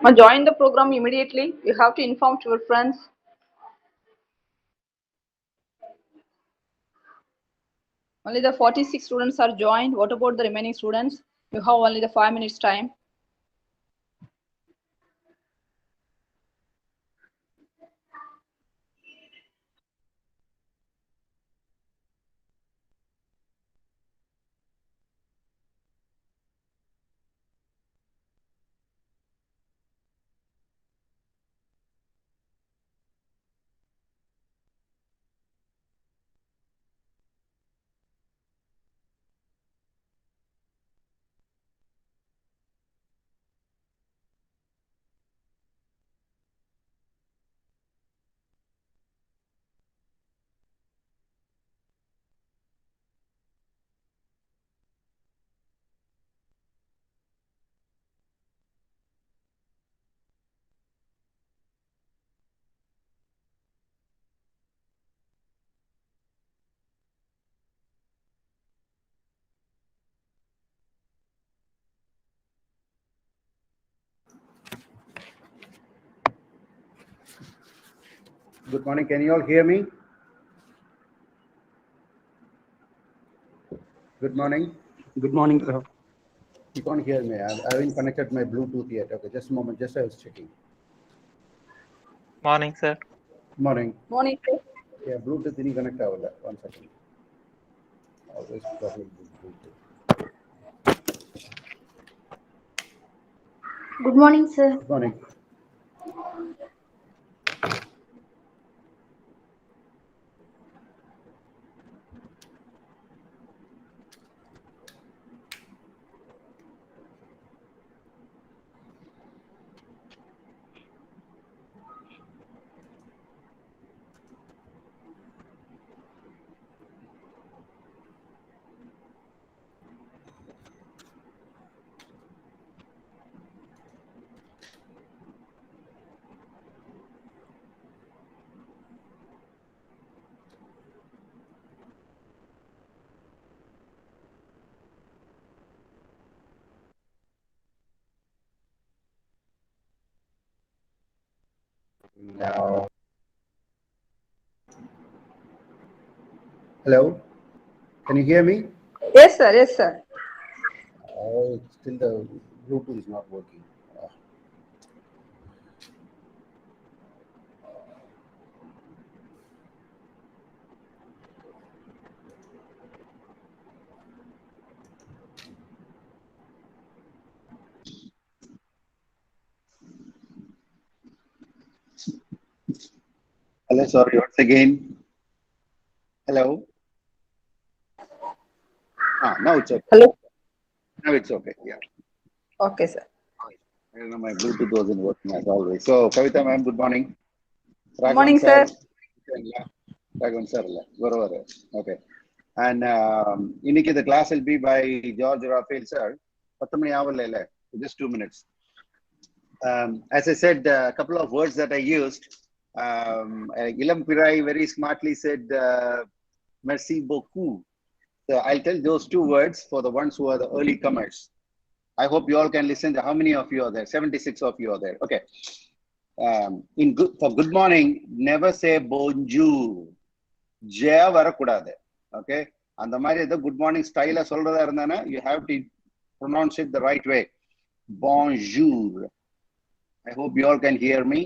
Join the program immediately. You have to inform to your friends. Only the 46 students are joined. What about the remaining students? You have only the 5 minutes time. Good morning. Can you all hear me? Good morning. Good morning, sir. You can't hear me. I haven't connected my Bluetooth yet. Okay, just a moment. Just I was checking. Morning, sir. Morning. Morning, sir. Yeah, Bluetooth didn't connect. 1 second. Always problem with Bluetooth. Good morning, sir. Good morning. Now. Hello. Can you hear me? Yes, sir. Yes, sir. Oh, still the Bluetooth is not working. Hello, sorry, once again. Hello. Now it's okay. Hello. Now it's okay. Yeah. Okay, sir. I don't know, my Bluetooth wasn't working as always. So, Kavita ma'am, good morning. Good Raghavan morning, sir. sir. Raghavan sir. Okay. And இன்னைக்கு the class will be by George Raphael sir. 10 மணி ஆவல இல்ல. Just 2 minutes. As I said, a couple of words that I used. Ilam Pirai very smartly said, merci beaucoup. So I'll tell those 2 words for the ones who are the early comers. I hope you all can listen. How many of you are there? 76 of you are there. Okay. For good morning, never say bonjour. Jaya varakudade. Okay. And the good morning style you have to pronounce it the right way. Bonjour. I hope you all can hear me.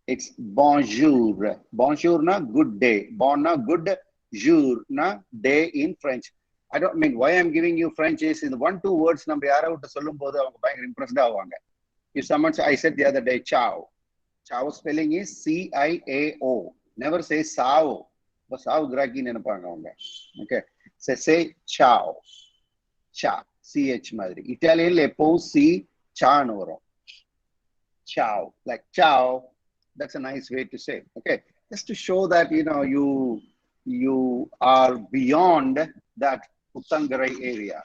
It's bonjour. Bonjour na good day. Bon na good. Jour na day in French. I don't mean why I'm giving you French is in the 1-2 words நம்ம யாராவது சொல்லும் போது அவங்க பயங்கர impressed ஆவாங்க. If someone I said the other day ciao. Ciao spelling is CIAO. Never say sao. But sao graki நினைப்பாங்க அவங்க. Okay. Say ciao. Cha. CH மாதிரி. இட்டாலியன்ல எப்பவும் C சான்னு வரும். Ciao. Like ciao. That's a nice way to say. Okay. Just to show that you are beyond that Uttangarai area.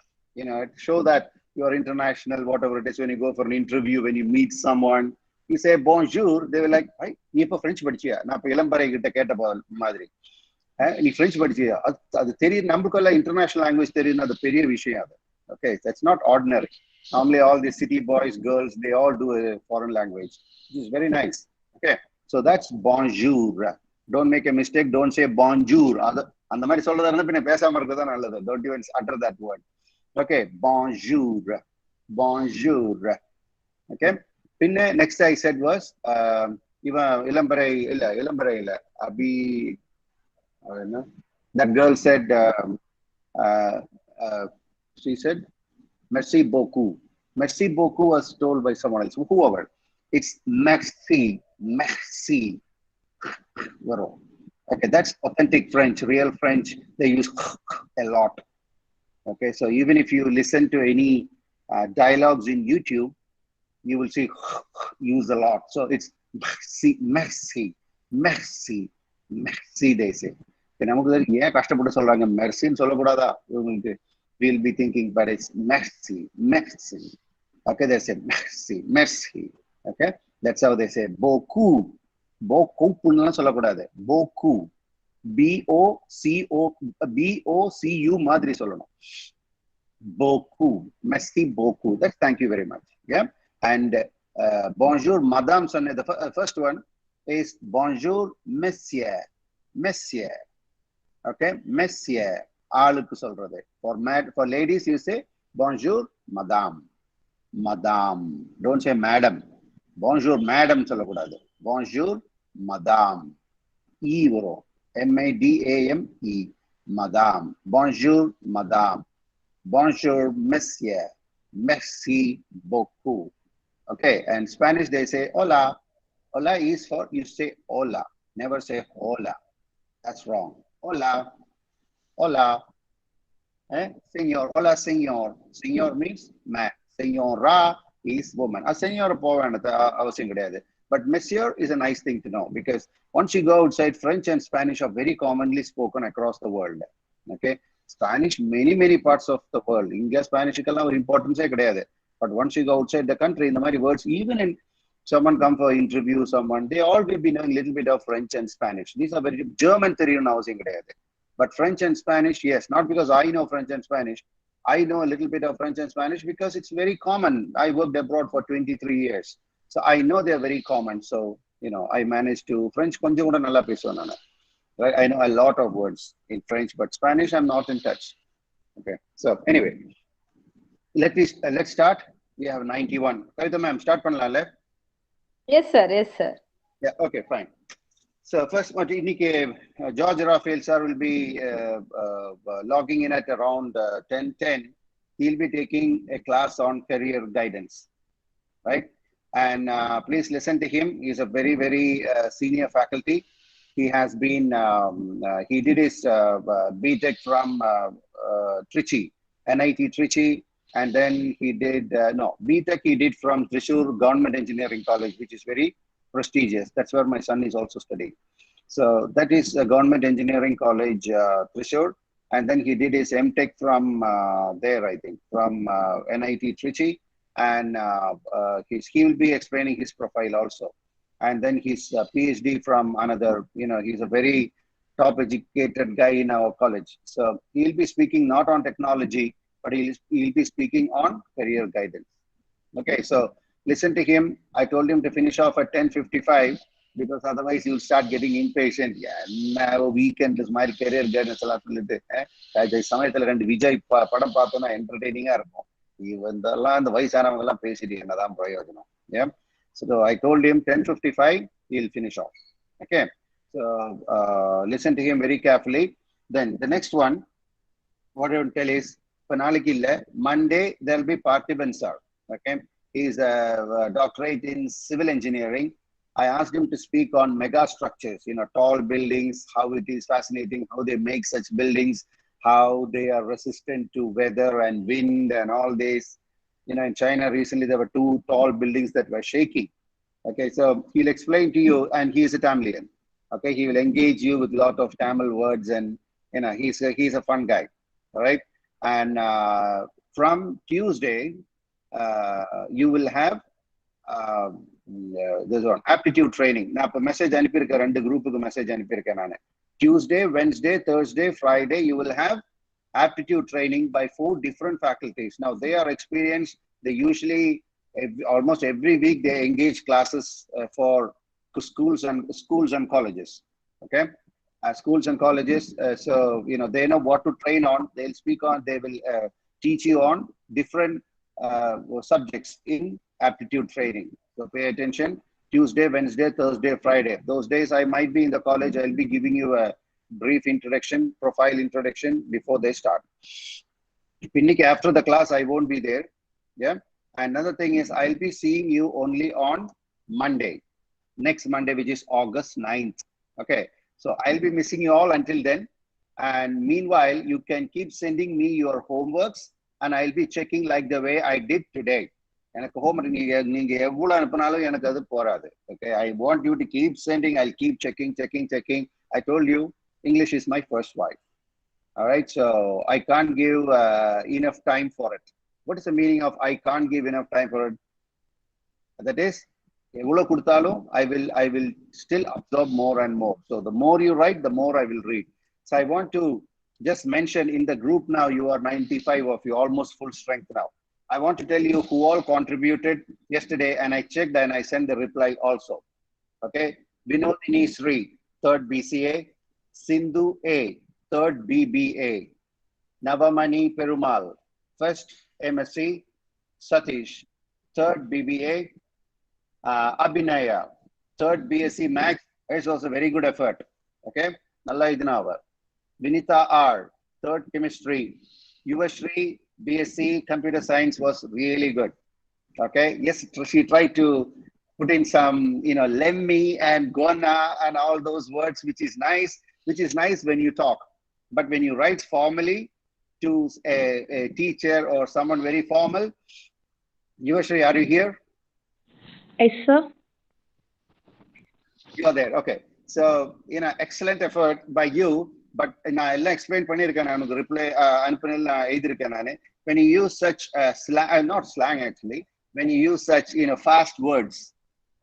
Show that you are international, whatever it is. When you go for an interview, when you meet someone, you say bonjour, they will like, hey, you have French படிச்சியா? நான் இப்ப இளம்பரை கிட்ட கேட்ட மாதிரி. நீ French படிச்சியா? அது தெரியும், நமக்குள்ள international language தெரியும், அது பெரிய விஷயம் அது. Okay, that's not ordinary. Normally, all the city boys, girls, they all do a foreign language, which is very nice. Okay, so that's bonjour. Don't make a mistake. Don't say bonjour. அந்த மாதிரி சொல்றதா இருந்தா பின்ன பேசாம இருக்கிறதா நல்லது. Don't even utter that word. Okay, bonjour, bonjour. Okay. Pinne next I said was இவன் இளம்பரை இல்ல அபி that girl said she said merci beaucoup. Merci beaucoup was told by someone else, whoever. It's merci, merci. Okay, that's authentic French, real French. They use a lot. Okay, so even if you listen to any dialogues in YouTube, you will see use a lot. So it's merci, merci, merci, merci, they say. Merci, we'll be thinking, but it's merci, merci. Okay, they say merci, merci. Okay, that's how they say beaucoup. Beaucoup, beaucoup. B-O-C-U madri solano. Beaucoup. Merci beaucoup. That's thank you very much. Yeah. And bonjour, madame. The first one is bonjour, monsieur. Monsieur. Okay, monsieur. For ladies, you say bonjour, madame. Madame. Don't say madam. Bonjour, madam. Bonjour, madame. E varo. M-A-D-A-M-E. Madame. Bonjour, madame. Bonjour, monsieur. Merci beaucoup. Okay, and Spanish they say hola. Hola is for you say hola. Never say hola. That's wrong. Hola. Hola. Senor. Hola, senor. Senor means man. Senora is woman. A senor but monsieur is a nice thing to know, because once you go outside, French and Spanish are very commonly spoken across the world. Okay. Spanish, many parts of the world. India Spanish importance. But once you go outside the country, in the many words, even in someone come for interview, someone, they all will be knowing a little bit of French and Spanish. These are very German theory now. But French and Spanish, yes, not because I know French and Spanish. I know a little bit of French and Spanish because it's very common. I worked abroad for 23 years. So I know they're very common. So, I managed to French. Right? I know a lot of words in French, but Spanish, I'm not in touch. Okay. So anyway, let's start. We have 91. Kavita ma'am, start panla. Yes, sir. Yes, sir. Yeah. Okay. Fine. So first, George Raphael sir will be logging in at around 10:10. He'll be taking a class on career guidance, right? And please listen to him. He's a very senior faculty. He has been, he did his BTech from Trichy, NIT Trichy, and then he did, BTech he did from Thrissur Government Engineering College, which is very prestigious. That's where my son is also studying. So that is a Government Engineering College, Thrissur. And then he did his MTech from there, I think, from NIT Trichy. And he will be explaining his profile also. And then his PhD from another, he's a very top educated guy in our college. So he'll be speaking not on technology, but he'll be speaking on career guidance. Okay, so listen to him. I told him to finish off at 10:55 because otherwise you'll start getting impatient. Yeah, now weekend is my career guidance. Vijay padam pathona entertaining இருக்கும். இவந்தெல்லாம் அந்த வயசானவங்க எல்லாம் பேசிட்டு என்னதான் பிரயோஜனம். Yeah. So I told him 10:55, he'll finish off. Okay. So listen to him very carefully. Then the next one, what I will tell is, Monday, there'll be Parthiban sir. Okay. He's a doctorate in civil engineering. I asked him to speak on mega structures, tall buildings, how it is fascinating, how they make such buildings, how they are resistant to weather and wind and all this. In China recently, there were 2 tall buildings that were shaking. Okay, so he'll explain to you, and he is a Tamilian. Okay, he will engage you with a lot of Tamil words, and he's a fun guy. All right, and from Tuesday, you will have there's one aptitude training. Now, message anipirka rendu group ku message anipirka nanu. Tuesday, Wednesday, Thursday, Friday, you will have aptitude training by 4 different faculties. Now, they are experienced They usually, almost every week, they engage classes for schools and colleges. Okay, schools and colleges. So they know what to train on. They'll speak on. They will teach you on different subjects in aptitude training. So pay attention. Tuesday, Wednesday, Thursday, Friday. Those days I might be in the college. I'll be giving you a brief introduction, profile introduction before they start. After the class, I won't be there. Yeah. Another thing is I'll be seeing you only on Monday, next Monday, which is August 9th. Okay. So I'll be missing you all until then. And meanwhile, you can keep sending me your homeworks and I'll be checking like the way I did today. எனக்கு homework நீங்க எவ்வளவு அனுப்பினாலும் எனக்கு அது போராது. Okay. I want you to keep sending. I'll keep checking. I told you English is my first wife. All right, so I can't give enough time for it. What is the meaning of I can't give enough time for it? That is, I will still absorb more and more. So the more you write, the more I will read. So I want to just mention in the group now, you are 95 of you, almost full strength now. I want to tell you who all contributed yesterday, and I checked and I sent the reply also. Okay, Vinodini Sri, 3rd BCA, Sindhu A, 3rd BBA, Navamani Perumal, 1st MSc, Satish, 3rd BBA, Abhinaya, 3rd BSc Max. It was a very good effort. Okay, Nalla idinava. Vinita R, 3rd Chemistry. Yuvashri, BSc Computer Science was really good. Okay, yes, she tried to put in some, lemmy and gonna and all those words, which is nice when you talk. But when you write formally to a teacher or someone very formal, Yuvashri, are you here? Yes, sir. You are there. Okay. So, excellent effort by you. But I'll explain reply when you use such slang, not slang actually, when you use such fast words,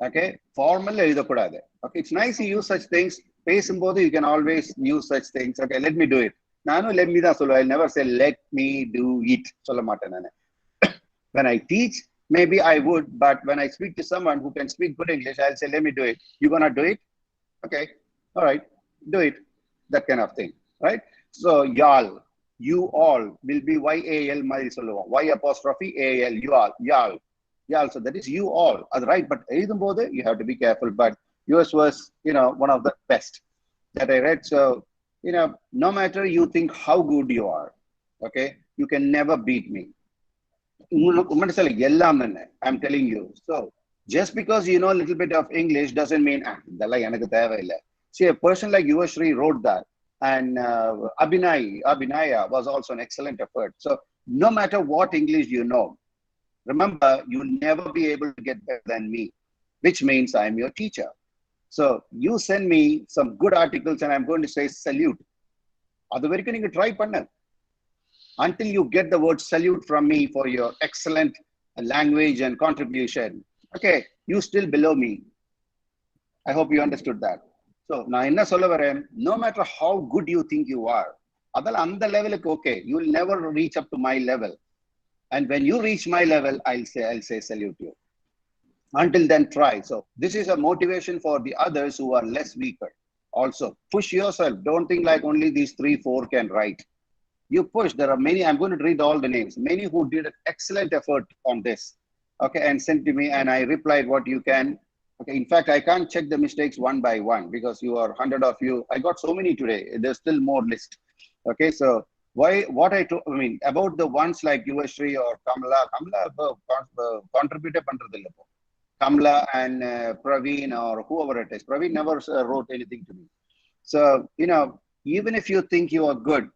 okay, formal okay, it's nice to use such things. You can always use such things. Okay, let me do it. Let me I'll never say let me do it. When I teach, maybe I would, but when I speak to someone who can speak good English, I'll say, let me do it. You gonna do it? Okay. All right. Do it. That kind of thing. Right? So, y'all, you all will be Y-A-L, Y apostrophe A-L, you all, y'all. Y'all. So that is you all. Right. But you have to be careful. But yours was, one of the best that I read. So, no matter you think how good you are, okay, you can never beat me. I'm telling you. So just because you know a little bit of English doesn't mean see, a person like Yuvashri wrote that, and Abhinaya was also an excellent effort. So no matter what English you know, remember, you'll never be able to get better than me, which means I'm your teacher. So you send me some good articles and I'm going to say salute. Try panna until you get the word salute from me for your excellent language and contribution. Okay, you still below me. I hope you understood that. So now no matter how good you think you are, level, okay, you'll never reach up to my level. And when you reach my level, I'll say salute you. Until then, try. So this is a motivation for the others who are less weaker. Also, push yourself. Don't think like only these 3-4 can write. You push. There are many. I'm going to read all the names. Many who did an excellent effort on this. Okay, and sent to me, and I replied what you can. Okay, in fact, I can't check the mistakes one by one because you are 100 of you. I got so many today. There's still more list. Okay, so about the ones like Yuvashri or Kamla contributed Kamla and Praveen or whoever it is. Praveen never wrote anything to me. So, even if you think you are good,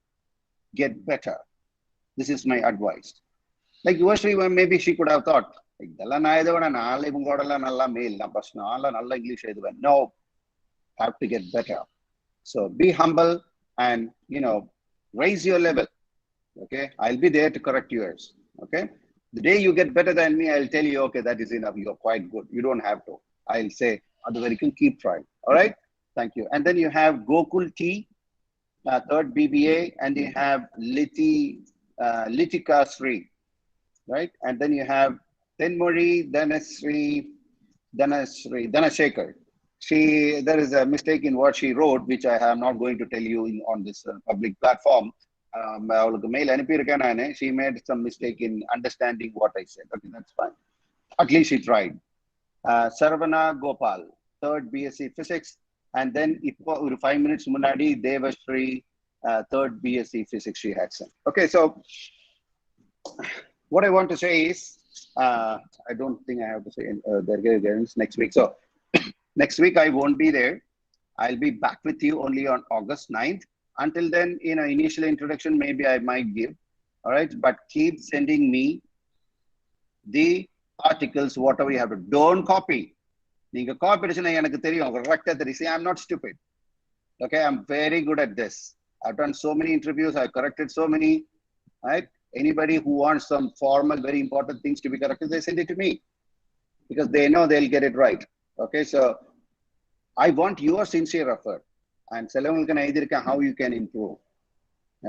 get better. This is my advice. Like Yuvashri, maybe she could have thought, no, have to get better. So be humble and, raise your level. Okay, I'll be there to correct yours. Okay, the day you get better than me, I'll tell you, okay, that is enough. You're quite good. You don't have to. I'll say, otherwise you can keep trying. All right, thank you. And then you have Gokul T, 3rd BBA, and you have Litika Sri. right? And then you have Tenmori Dhanashekhar. There is a mistake in what she wrote, which I am not going to tell you on this public platform. அவளுக்கு mail அனுப்பியிருக்கேன் நானு. She made some mistake in understanding what I said. Okay, that's fine. At least she tried. Sarvana Gopal, third BSc Physics. And then இப்போ ஒரு 5 minutes முன்னாடி Devashri, third BSc Physics she had sent. Okay, so what I want to say is, I don't think I have to say their guidance next week. So next week I won't be there. I'll be back with you only on August 9th. Until then, initial introduction, maybe I might give. All right, but keep sending me the articles, whatever you have to. Don't copy. நீங்க காப்பிடுச்சுன்னா எனக்கு தெரியும் கரெக்டா தெரியும். See, I'm not stupid. Okay, I'm very good at this. I've done so many interviews. I've corrected so many. Right? Anybody who wants some formal, very important things to be corrected, they send it to me because they know they'll get it right. Okay, so I want your sincere effort. And சிலவங்களுக்கு நான் எழுதியிருக்கேன் how you can improve.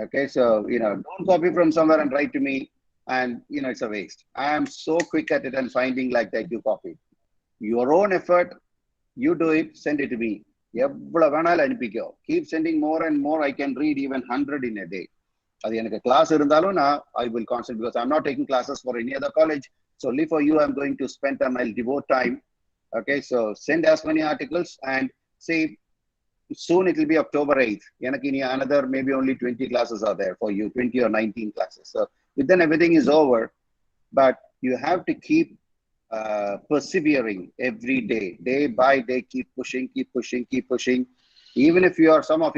Okay, so don't copy from somewhere and write to me, and it's a waste. I am so quick at it and finding like that you copy. Your own effort, you do it, send it to me. எவ்வளவு வேணாலும் அனுப்பிக்கோ. Keep sending more and more. I can read even 100 in a day. அது எனக்கு class இருந்தாலும் I will concentrate because I'm not taking classes for any other college. So only for you I'm going to spend time. I'll devote time. Okay, so send as many articles and see. Soon it will be October 8th. Another maybe only 20 classes are there for you, 20 or 19 classes. So then everything is over. But you have to keep persevering every day, day by day. Keep pushing, keep pushing, keep pushing. Even if you are, some of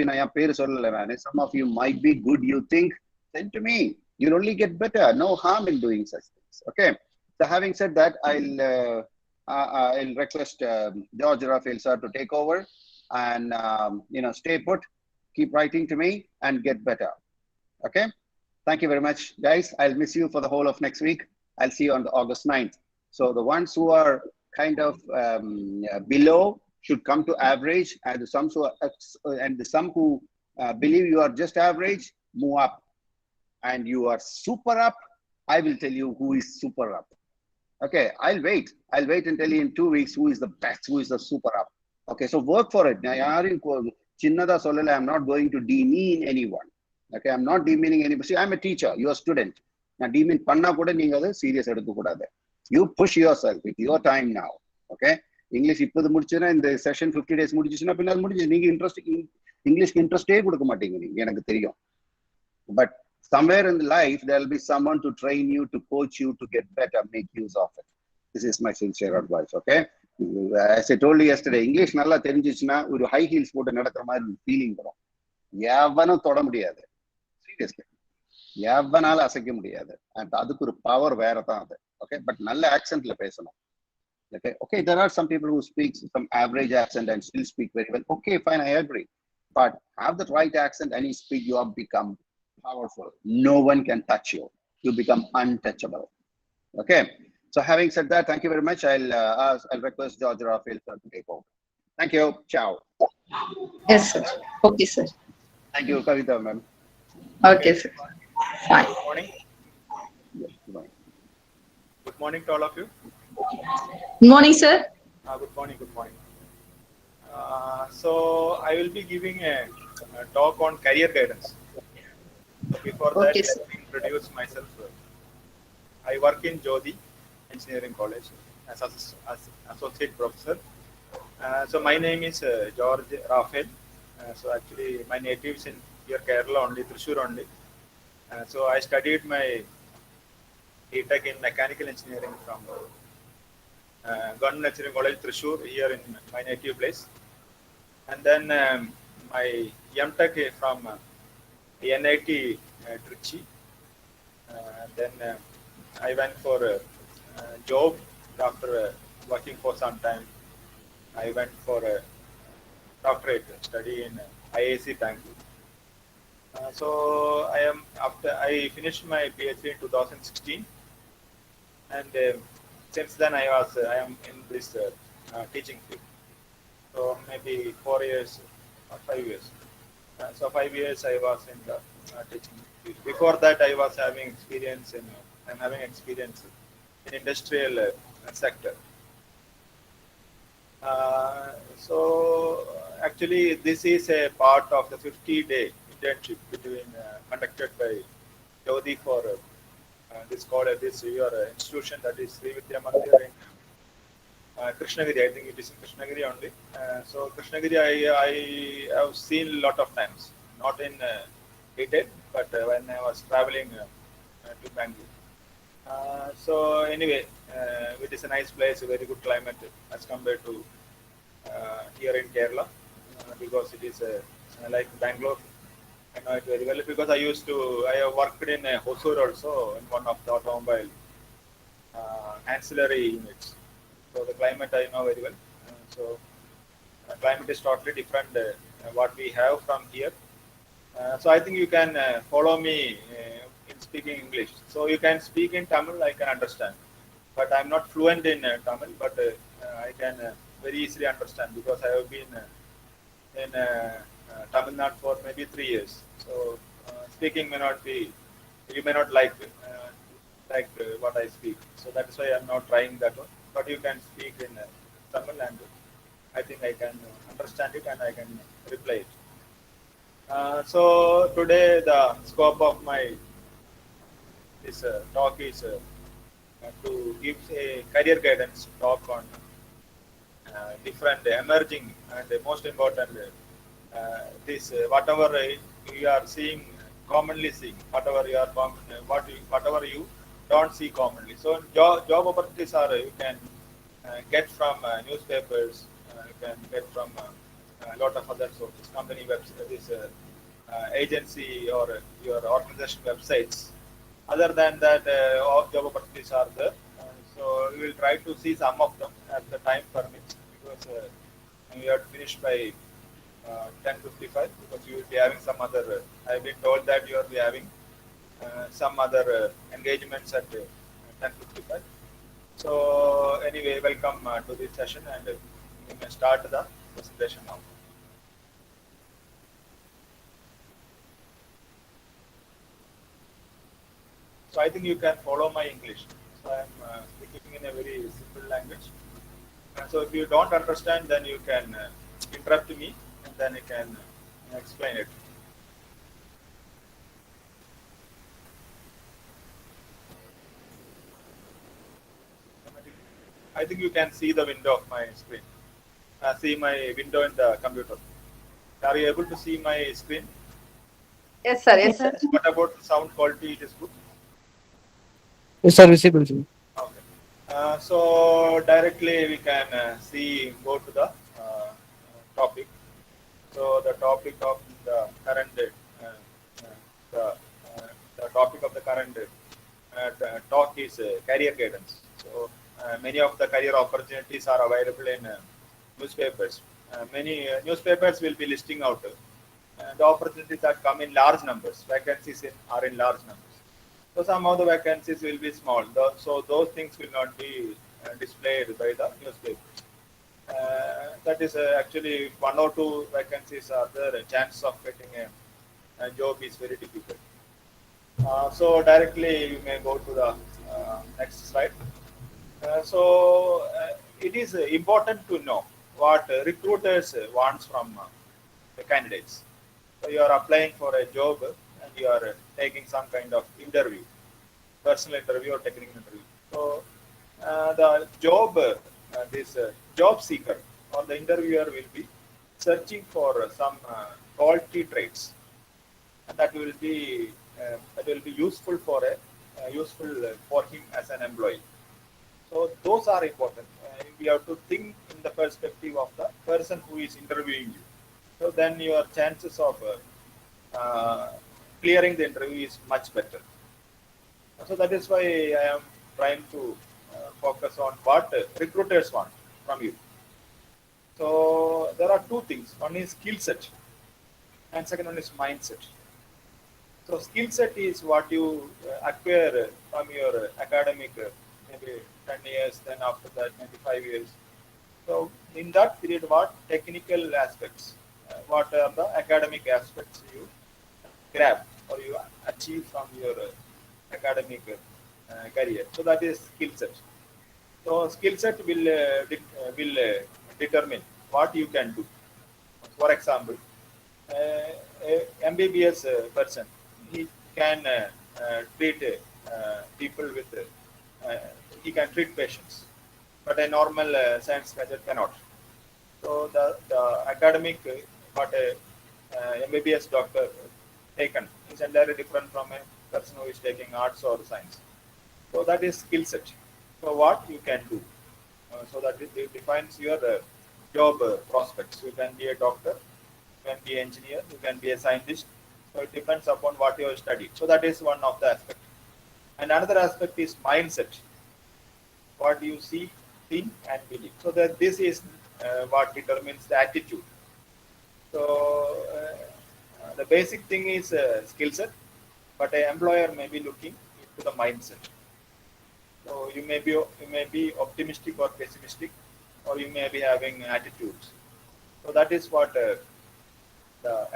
you might be good, you think, send to me. You'll only get better. No harm in doing such things. Okay. So having said that, I'll request George Raphael sir to take over. And stay put, keep writing to me and get better. Okay, thank you very much, guys. I'll miss you for the whole of next week. I'll see you on the August 9th. So the ones who are kind of below should come to average, and some who believe you are just average, move up. And you are super up, I will tell you who is super up. Okay, I'll wait and tell you in 2 weeks who is the best, who is the super up. Okay, so work for it. I'm not going to demean anyone. Okay, I'm not demeaning anybody. See, I'm a teacher. You're a student. Now, demean panna kuda neenga serious edukku kudade. You push yourself with your time now. Okay, English ippadu mudichena in the session 50 days mudichena pinna mudije neenga interest English interest e kudukka mattinga neenga enakku theriyum. But somewhere in life there will be someone to train you, to coach you, to get better, make use of it. This is my sincere advice. Okay. As I told you yesterday, English நல்லா தெரிஞ்சிச்சுன்னா ஒரு high heels போட்டு நடக்கிற மாதிரி ஒரு feeling வரும். எவனும் தொட முடியாது, சீரியஸ்லி எவனால அசைக்க முடியாது. அண்ட் அதுக்கு ஒரு பவர் வேற தான் அது. ஓகே, பட் நல்ல ஆக்சென்ட்ல பேசணும். Okay, there are some people who speak some average accent and still speak very well. Okay, fine, I agree. But have the right accent and you speak, you have become powerful. No one can touch you. You become untouchable. Okay. So having said that, thank you very much. I'll request George Raphael to take over. Thank you. Ciao. Yes, sir. Okay, sir. Thank you, Kavita, ma'am. Okay, sir. Fine. Good morning. Yes, good morning. Good morning to all of you. Good morning, sir. Good morning. Good morning. So I will be giving a talk on career guidance. Before that, Okay, sir. let me introduce myself. I work in Jodi Engineering College as associate professor. So my name is George Raphael. So actually my native is in here Kerala only, Thrissur only. So I studied my BTech in mechanical engineering from Government Engineering College Thrissur here in my native place. And then my MTech from NIT Trichy. Then I went for a job after working for some time. I went for a doctorate study in IIC Bangalore. So after I finished my PhD in 2016, and since then I am in this teaching field. So maybe 4 years or 5 years. So 5 years I was in the teaching field. Before that I was having experience in I'm having experience in industrial sector. So actually, this is a part of the 50-day internship between conducted by Jyoti for this called this your institution, that is Sri Vidya Mandir in Krishnagiri. I think it is in Krishnagiri only. So Krishnagiri, I have seen a lot of times, not in detail, but when I was traveling to Bangalore. So anyway, it is a nice place, a very good climate as compared to here in Kerala, because it is like Bangalore. I know it very well because I have worked in Hosur also in one of the automobile ancillary units. So the climate I know very well. So climate is totally different what we have from here. So I think you can follow me in speaking English. So you can speak in Tamil, I can understand. But I'm not fluent in Tamil, but I can very easily understand because I have been in Tamil Nadu for maybe 3 years. So speaking may not be, you may not like what I speak. So that's why I'm not trying that one. But you can speak in Tamil, and I think I can understand it and I can reply it. So today the scope of my this talk is to give a career guidance talk on different emerging and most important this whatever you are seeing commonly seeing, whatever you are whatever you don't see commonly. So job opportunities are you can get from newspapers, you can get from a lot of other sources, company websites, this agency or your organization websites. Other than that, all job opportunities are there. So we will try to see some of them as the time permits, because we have to finish by 10:55, because you will be having some other. I've been told that you will be having some other engagements at 10:55. So anyway, welcome to this session, and we may start the presentation now. So I think you can follow my English. So I'm speaking in a very simple language. And so if you don't understand, then you can interrupt me, and then I can explain it. I think you can see the window of my screen. See my window in the computer. Are you able to see my screen? Yes, sir. Yes, sir. What about the sound quality? It is good. Yes, sir, visible. Sir. Okay. So directly we can go to the topic. So the topic of the current the, the topic of the current talk is career guidance. So many of the career opportunities are available in newspapers. Many newspapers will be listing out the opportunities that come in large numbers. Vacancies are in large numbers. So some of the vacancies will be small. So those things will not be displayed by the newspapers. That is actually one or two vacancies are there. A chance of getting a job is very difficult. So directly you may go to the next slide. It is important to know what recruiters want from the candidates. So you are applying for a job and you are taking some kind of interview, personal interview or technical interview. So the job, this job seeker or the interviewer will be searching for some quality traits, and that will be useful for him as an employee. So those are important. We have to think in the perspective of the person who is interviewing you. So then your chances of clearing the interview is much better. So that is why I am trying to focus on what recruiters want from you. So there are two things. One is skill set, and second one is mindset. So skill set is what you acquire from your academic, maybe 10 years, then after that maybe 5 years. So in that period, what technical aspects, what are the academic aspects you grab or you achieve from your academic career. So that is skill set. So skill set will determine what you can do. For example, a MBBS person, he can treat people with he can treat patients, but a normal science major cannot. So the academic what a MBBS doctor taken is entirely different from a person who is taking arts or science. So that is skill set. So what you can do. So that it defines your job prospects. You can be a doctor, you can be an engineer, you can be a scientist. So it depends upon what you have studied. So that is one of the aspects. And another aspect is mindset. What you see, think, and believe. So that this is what determines the attitude. So the basic thing is skill set, but an employer may be looking into the mindset. So you may be optimistic or pessimistic, or you may be having attitudes. So that is what the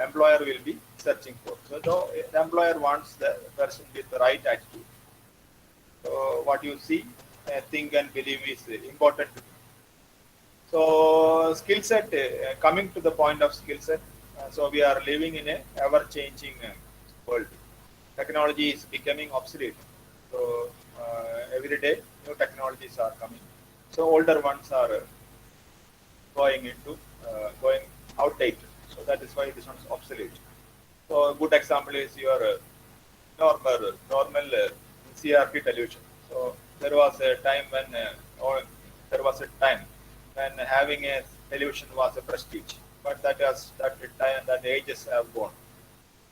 employer will be searching for. So the employer wants the person with the right attitude. So what you see, think, and believe is important. So skill set, coming to the point of skill set. So we are living in a ever-changing world. Technology is becoming obsolete. So every day new technologies are coming. So older ones are going outdated. So that is why this one is obsolete. So a good example is your normal CRT television. So there was a time or there was a time when having a television was a prestige, but that time that ages have gone.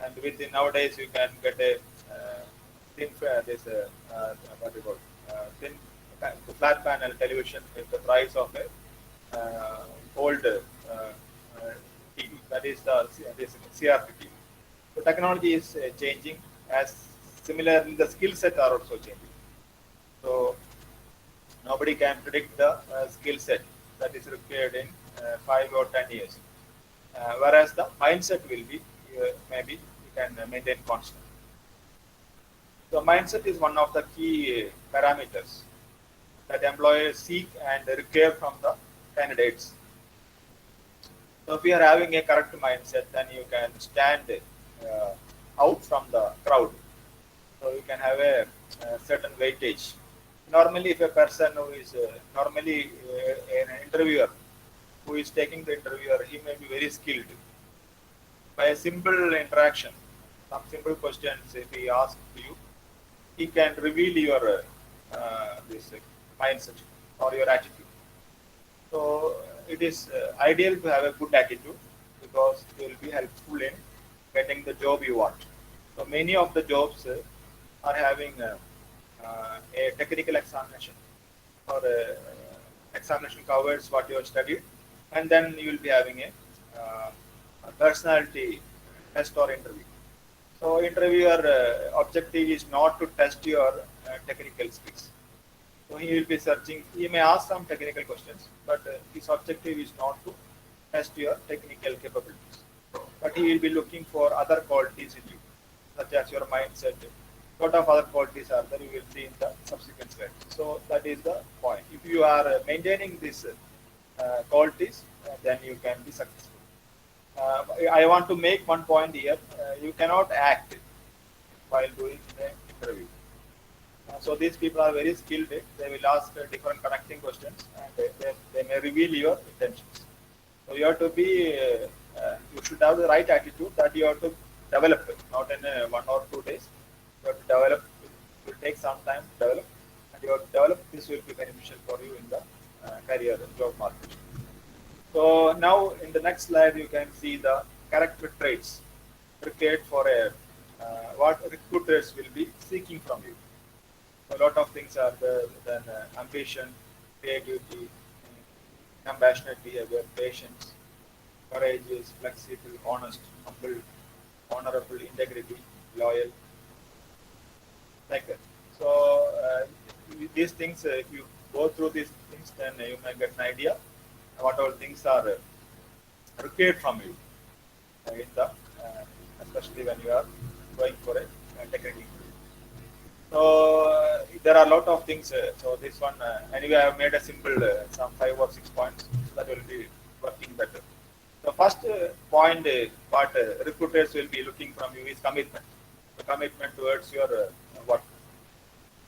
And within nowadays you can get a thin this what do you call thin flat panel television with the price of a old TV. That is this CRT TV. So technology is changing, as similarly the skill set are also changing. So nobody can predict the skill set that is required in 5 or 10 years. Whereas the mindset will be maybe you can maintain constant. So mindset is one of the key parameters that employers seek and require from the candidates. So if you are having a correct mindset, then you can stand out from the crowd. So you can have a certain weightage. Normally, if a person who is normally an interviewer who is taking the interviewer, he may be very skilled. By a simple interaction, some simple questions, if he asks you, he can reveal your this mindset or your attitude. So it is ideal to have a good attitude because it will be helpful in getting the job you want. So many of the jobs are having a technical examination or examination covers what you have studied, and then you will be having a personality test or interview. So interviewer objective is not to test your technical skills. So he will be searching. He may ask some technical questions, but his objective is not to test your technical capabilities. But he will be looking for other qualities in you, such as your mindset. Lot of other qualities are there. You will see in the subsequent slide. So that is the point. If you are maintaining these qualities, then you can be successful. I want to make one point here. You cannot act while doing the interview. So these people are very skilled. They will ask different connecting questions, and they may reveal your intentions. So you have to be, you should have the right attitude that you have to develop it, not in 1 or 2 days. You have to develop. It will take some time to develop, and you have to develop. This will be beneficial for you in the career and job market. So now in the next slide, you can see the character traits required for a what recruiters will be seeking from you. A lot of things are there, then ambition, creativity, compassionate behavior, patience, courageous, flexible, honest, humble, honorable, integrity, loyal, like that. So these things, if you go through these things, then you may get an idea what all things are required from you in the, especially when you are going for a technical interview. So there are a lot of things. So this one, anyway, I have made a simple some 5 or 6 points, so that will be working better. The first point what recruiters will be looking from you is commitment. The commitment towards your work.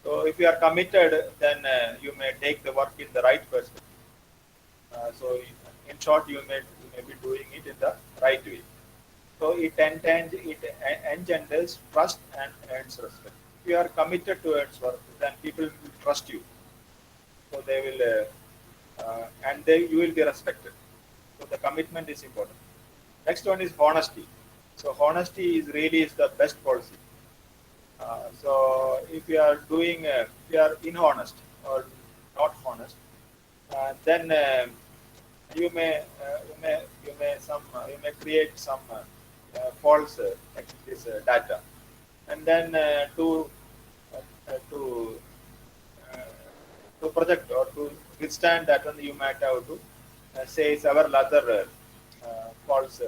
So if you are committed, then you may take the work in the right perspective. So in short, you may be doing it in the right way. So it engenders trust and earns respect. If you are committed towards work, then people will trust you. So they will, and you will be respected. So the commitment is important. Next one is honesty. So honesty is really is the best policy. So if you are doing, if you are inhonest or not honest, then you may you may create some false this data, and then to uh, to project or to withstand that one, you might have to say several other false.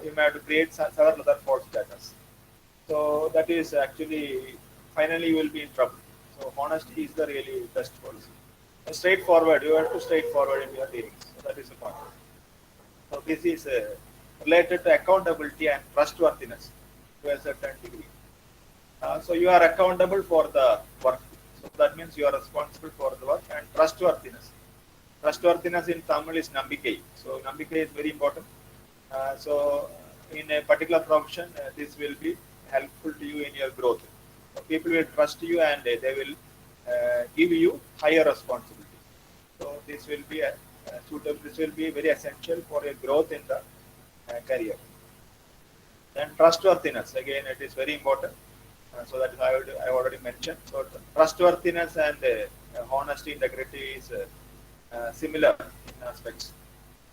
You might have to create several other false data. So that is actually finally you will be in trouble. So honesty is the really best policy. And straightforward, you have to straightforward in your dealings. So that is the point. So this is related to accountability and trustworthiness to a certain degree. So you are accountable for the work. So that means you are responsible for the work and trustworthiness. Trustworthiness in Tamil is nambikai. So nambikai is very important. So in a particular profession, this will be helpful to you in your growth. So people will trust you and they will give you higher responsibility. So this will be suitable. This will be very essential for your growth in the career. Then trustworthiness, again, it is very important. So that I already mentioned. So trustworthiness and honesty, integrity is similar in aspects.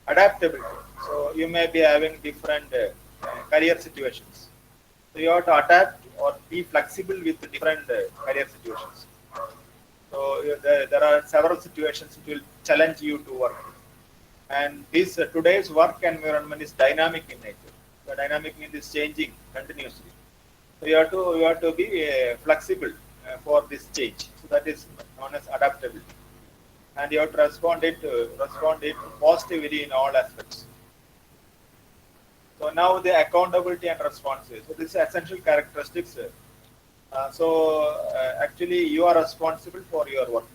Adaptability. So you may be having different career situations. So you have to adapt or be flexible with different career situations. So there are several situations which will challenge you to work. And this today's work environment is dynamic in nature. The dynamic means is changing continuously. So you have to be flexible for this change. So that is known as adaptability, and you have to respond it positively in all aspects. So now the accountability and responsibility. So this is essential characteristics. Actually you are responsible for your work.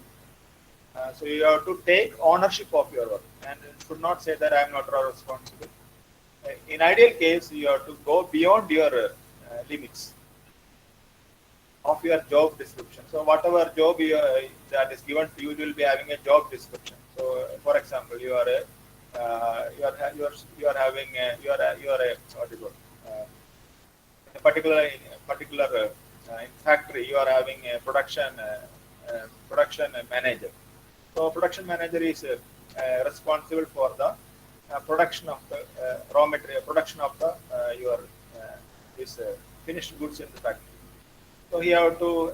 So you have to take ownership of your work and should not say that I am not responsible. In ideal case, you have to go beyond your limits of your job description. So whatever job that is given to you, you will be having a job description. So for example, you are having what is it? A particular in factory, you are having a production manager. So production manager is responsible for the production of the raw material, production of the your this finished goods in the factory. So you have to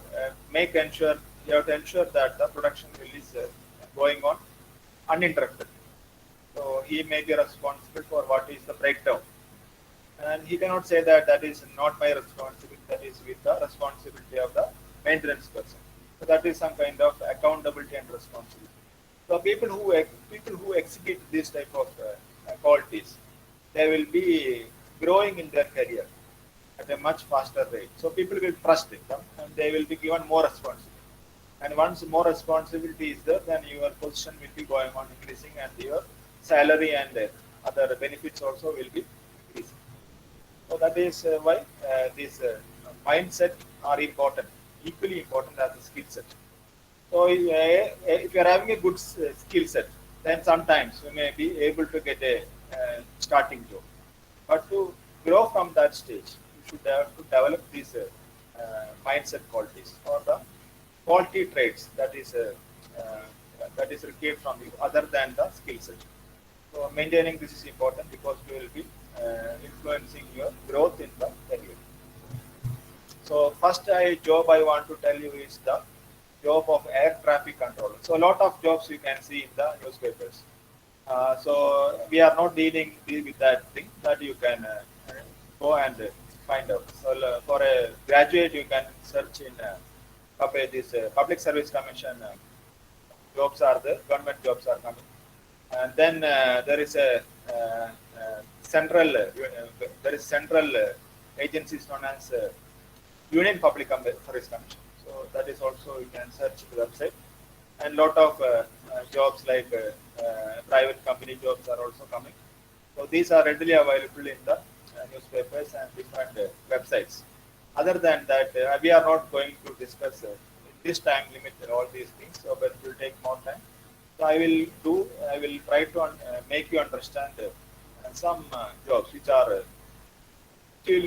ensure that the production is going on uninterrupted. So he may be responsible for what is the breakdown, and he cannot say that that is not my responsibility. That is with the responsibility of the maintenance person. So that is some kind of accountability and responsibility. So people who exhibit this type of qualities, they will be growing in their career at a much faster rate. So people will trust them and they will be given more responsibility. And once more responsibility is there, then your position will be going on increasing and your salary and other benefits also will be increasing. So that is why these mindset are important, equally important as the skill set. So if you are having a good skill set, then sometimes you may be able to get a starting job. But to grow from that stage, you should have to develop these mindset qualities or the quality traits that is required from you other than the skill set. So maintaining this is important because you will be influencing your growth in the career. So first job I want to tell you is the job of air traffic controller. So a lot of jobs you can see in the newspapers. So we are not dealing with that thing that you can go and find out. So for a graduate, you can search in public service commission jobs are there, government jobs are coming, and then there is a central there is central agencies known as Union Public Service Commission. So that is also you can search the website, and lot of jobs like private company jobs are also coming. So these are readily available in the newspapers and different websites. Other than that, we are not going to discuss this time limit all these things, so but it will take more time. So I will try to make you understand some jobs which will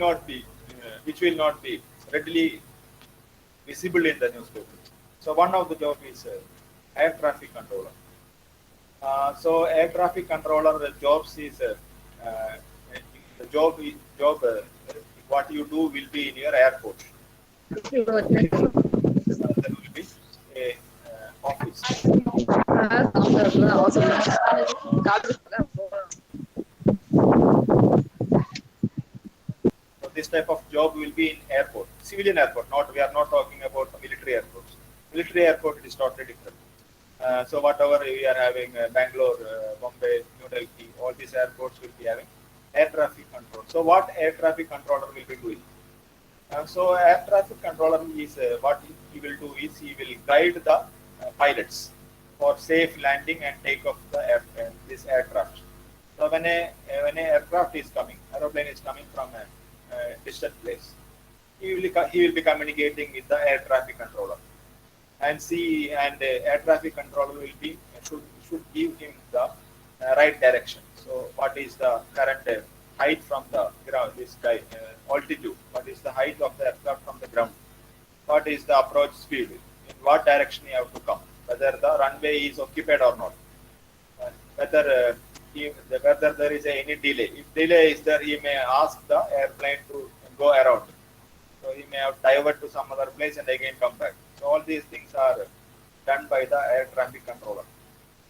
not be readily visible in the newspaper. So one of the job is air traffic controller. So air traffic controller jobs is the job what you do will be in your airport. There will be a office. So this type of job will be in airport, civilian airport. Not we are not talking about military airports. Military airport it is totally different. So whatever we are having, Bangalore, Bombay, New Delhi, all these airports will be having air traffic control. So what air traffic controller will be doing? So air traffic controller is what he will do is he will guide the pilots for safe landing and takeoff the this aircraft. So when a aircraft is coming, aeroplane is coming from a distant place, he will be communicating with the air traffic controller, and air traffic controller will be should give him the right direction. So what is the current height from the ground, altitude, what is the height of the aircraft from the ground, what is the approach speed, in what direction you have to come, whether the runway is occupied or not, whether there is any delay. If delay is there, he may ask the airplane to go around. So he may have divert to some other place and again come back. So all these things are done by the air traffic controller.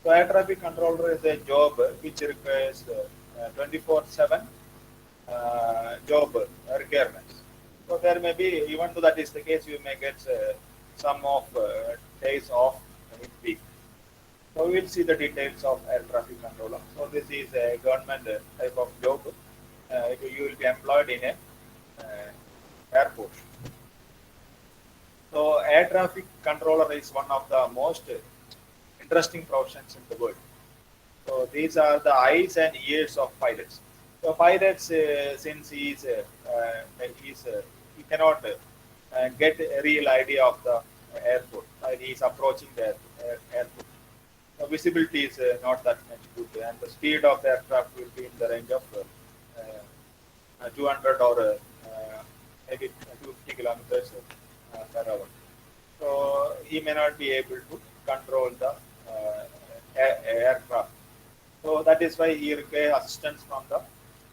So air traffic controller is a job which requires 24/7 job requirements. So there may be, even though that is the case, you may get some of days off in week. So we will see the details of air traffic controller. So this is a government type of job. You will be employed in a airport. So air traffic controller is one of the most interesting professions in the world. So these are the eyes and ears of pilots. So pilots, since he cannot get a real idea of the airport while he is approaching the airport. So visibility is not that much good, and the speed of the aircraft will be in the range of 200 or maybe 250 kilometers per hour. So he may not be able to control the aircraft. So that is why he requires assistance from the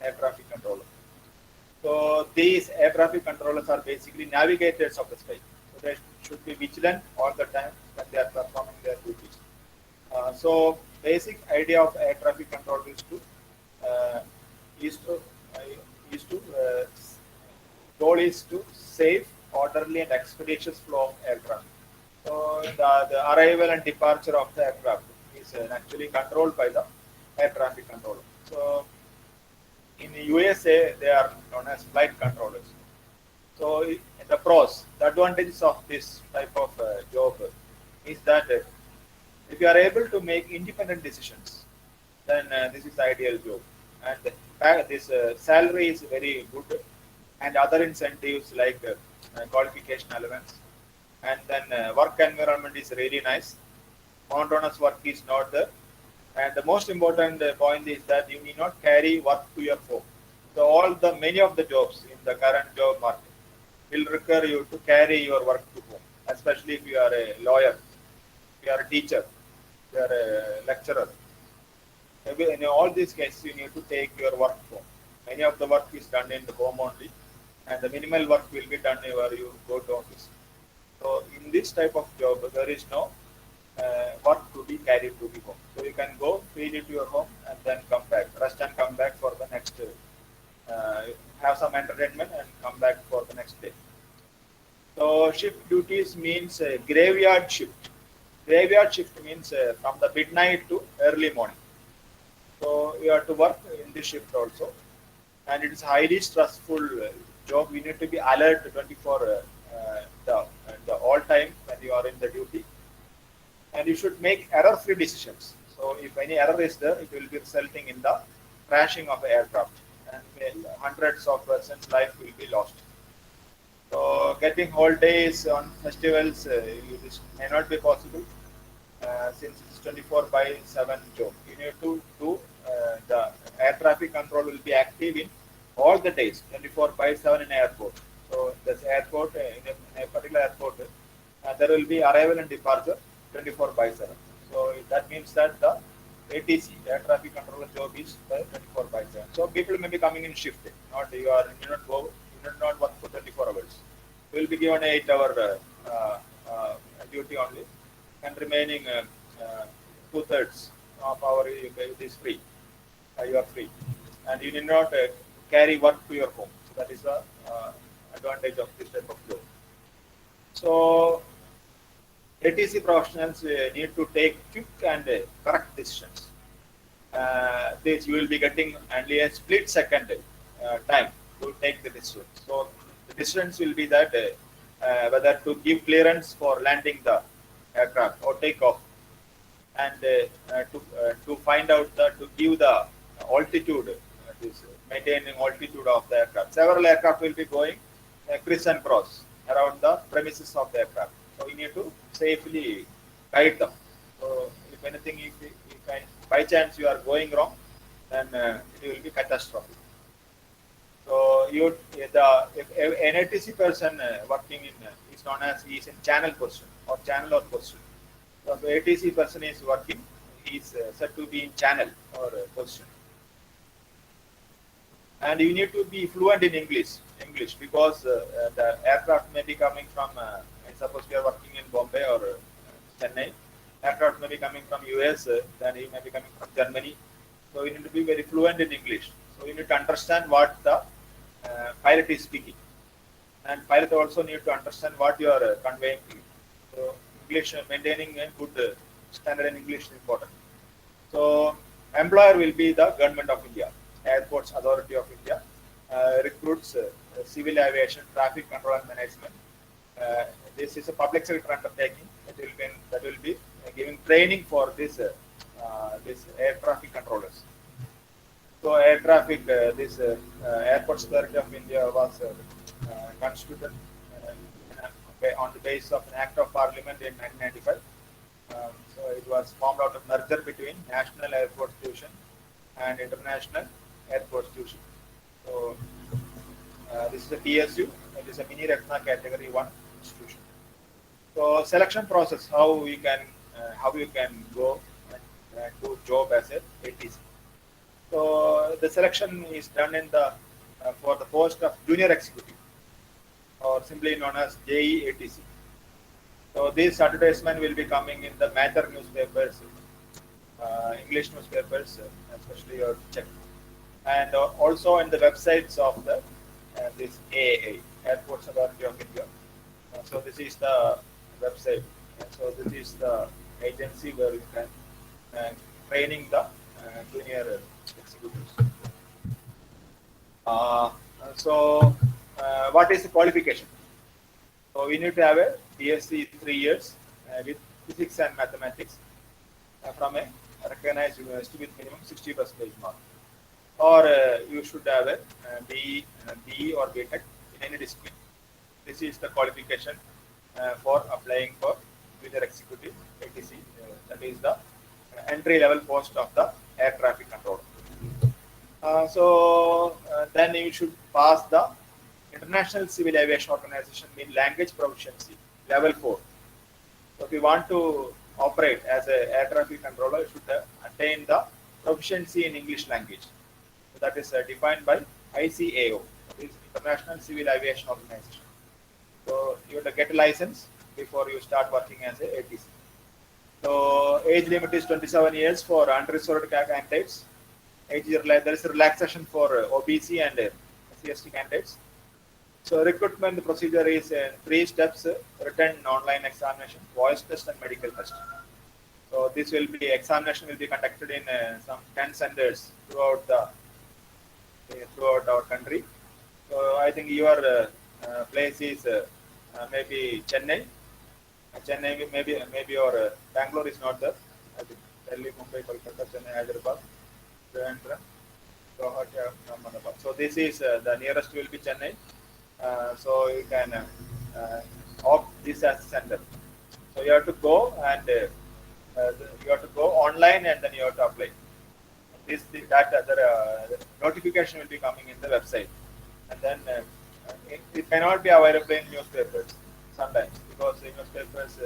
air traffic controller. So these air traffic controllers are basically navigators of the sky. So they should be vigilant all the time when they are performing their duties. So basic idea of air traffic control goal is to safe, orderly, and expeditious flow of aircraft. So the arrival and departure of the aircraft is actually controlled by the air traffic controller. So in the USA, they are known as flight controllers. So the advantages of this type of job is that if you are able to make independent decisions, then this is the ideal job. And this salary is very good, and other incentives like qualification allowance, and then work environment is really nice. Monotonous work is not there, and the most important point is that you need not carry work to your home. So many of the jobs in the current job market will require you to carry your work to home, especially if you are a lawyer, if you are a teacher, if you are a lecturer. In all these cases, you need to take your work home. Many of the work is done in the home only, and the minimal work will be done where you go to office. So in this type of job, there is no work to be carried to the home. So you can go freely to your home and then come back, rest and come back for the next have some entertainment and come back for the next day. So shift duties means graveyard shift. Graveyard shift means from the midnight to early morning. So you have to work in this shift also, and it is highly stressful job. We need to be alert 24 the all time when you are in the duty, and you should make error-free decisions. So if any error is there, it will be resulting in the crashing of the aircraft, and hundreds of persons' life will be lost. So getting holidays on festivals it may not be possible since it's 24 by 7 job. You need to do the air traffic control will be active in all the days, 24 by 7 in airport. So this airport, in a particular airport, there will be arrival and departure 24 by 7. So that means that the ATC, air traffic controller job is 24 by 7. So people may be coming in shift. Not you do not work for 24 hours. You will be given an 8-hour duty only, and remaining 2/3 of our is free. You are free, and you need not carry work to your home. So that is the advantage of this type of job. So ATC professionals need to take quick and correct decisions. This you will be getting only a split second time to take the decision. So the decisions will be that whether to give clearance for landing the aircraft or take off, and to find out to give the altitude, maintaining altitude of the aircraft. Several aircraft will be going criss and cross around the premises of the aircraft. So you need to safely guide them. So if anything, if by chance you are going wrong, then it will be catastrophic. So if an ATC person working in is known as he is in channel position or channel or position. So if ATC person is working, he is said to be in channel or position. And you need to be fluent in English because the aircraft may be coming from. Suppose we are working in Bombay or Chennai, aircraft may be coming from US, then he may be coming from Germany. So you need to be very fluent in English. So you need to understand what the pilot is speaking, and pilot also need to understand what you are conveying to you. So English, maintaining a good standard in English is important. So employer will be the Government of India, Airports Authority of India, recruits civil aviation, traffic control and management. This is a public sector undertaking. That will be giving training for this air traffic controllers. So air traffic, this Airports Authority of India was constituted on the basis of an Act of Parliament in 1995. So it was formed out of merger between National Airports Division and International Airports Division. So this is a PSU. It is a mini Ratna Category 1 institution. So selection process, how you can go and do job as a ATC. So the selection is done in the for the post of junior executive, or simply known as JE ATC. So these advertisements will be coming in the major newspapers, English newspapers, especially your check, and also in the websites of the this AAA, Airports Authority of India. So this is the website. So this is the agency where you can training the junior executives. What is the qualification? So we need to have a BSc 3 years with physics and mathematics from a recognized university with minimum 60% mark. Or you should have a BE or BTech in any discipline. This is the qualification for applying for junior executive ATC. That is the entry level post of the air traffic controller. Then you should pass the International Civil Aviation Organization mean language proficiency level 4. So if you want to operate as an air traffic controller, you should attain the proficiency in English language. So that is defined by ICAO, that is International Civil Aviation Organization. So you have to get a license before you start working as a ATC. So age limit is 27 years for unreserved candidates, there is a relaxation for OBC and CST candidates. So recruitment procedure is 3 steps: written online examination, voice test, and medical test. So this will be examination will be conducted in some 10 centers throughout our country. So I think your place is maybe Chennai. Chennai maybe or Bangalore is not there. I think Delhi, Mumbai, Kolkata, Chennai, Hyderabad, Trivandrum, Guwahati, Ahmedabad. So this is the nearest will be Chennai. So you can opt this as center. So you have to go and you have to go online and then you have to apply. That other notification will be coming in the website, and then it cannot be available in newspapers sometimes because the newspapers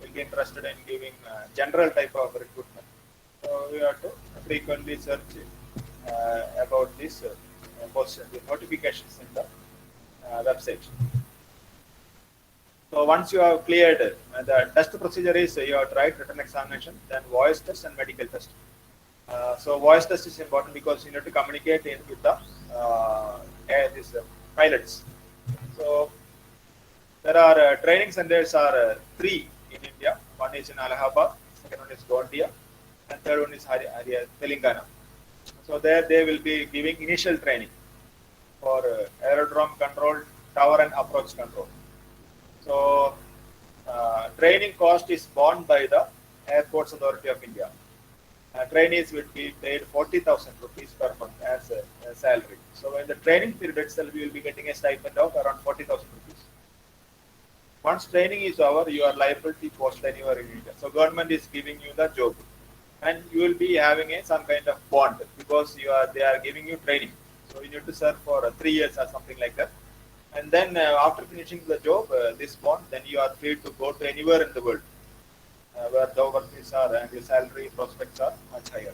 will be interested in giving general type of recruitment. So we have to frequently search about this the notifications in the website. So once you have cleared the test procedure is you have to write written examination, then voice test and medical test. So voice test is important because you need to communicate with the pilots. So there are training centers are 3 in India. One is in Allahabad, second one is Gondia, and third one is Telangana. So there they will be giving initial training for aerodrome control, tower and approach control. So training cost is borne by the Airports Authority of India. Trainees will be paid 40,000 rupees per month as a salary. So in the training period itself, you will be getting a stipend of around 40,000 rupees. Once training is over, you are liable to post anywhere in India. So government is giving you the job, and you will be having some kind of bond because they are giving you training. So you need to serve for 3 years or something like that. And then after finishing the job, this bond, then you are free to go to anywhere in the world where the opportunities are and the salary prospects are much higher.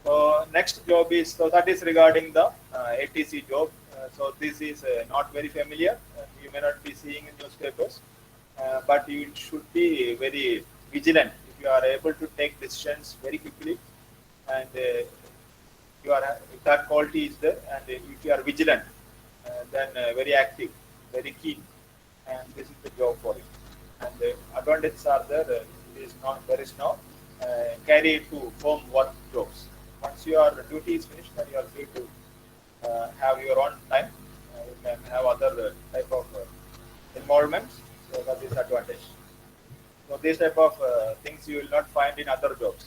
So next job is, so that is regarding the ATC job. So this is not very familiar. You may not be seeing in newspapers, but you should be very vigilant. If you are able to take decisions very quickly, and if that quality is there, and if you are vigilant, then very active, very keen, and this is the job for you. And the advantages are there. There is no carry to home work jobs. Once your duty is finished, then you are free to have your own time. You can have other type of involvements. So that is advantage. So this type of things you will not find in other jobs.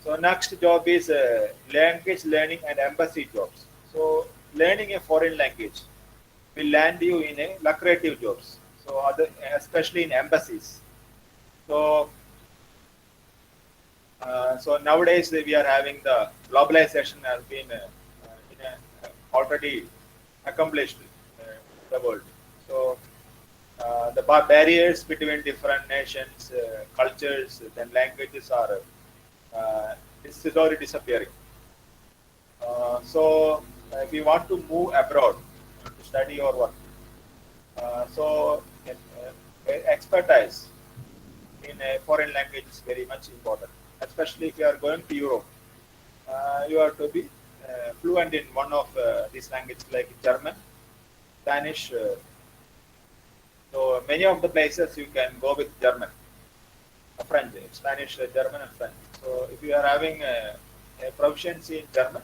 So next job is language learning and embassy jobs. So learning a foreign language will land you in a lucrative jobs. So especially in embassies. So nowadays we are having the globalization has been already accomplished in the world. So the barriers between different nations, cultures, then languages are slowly disappearing. So if you want to move abroad to study or work, so expertise in a foreign language is very much important, especially if you are going to Europe. You have to be fluent in one of these languages like German, Spanish. So many of the places you can go with German, French, Spanish, German, and French. So if you are having a proficiency in German,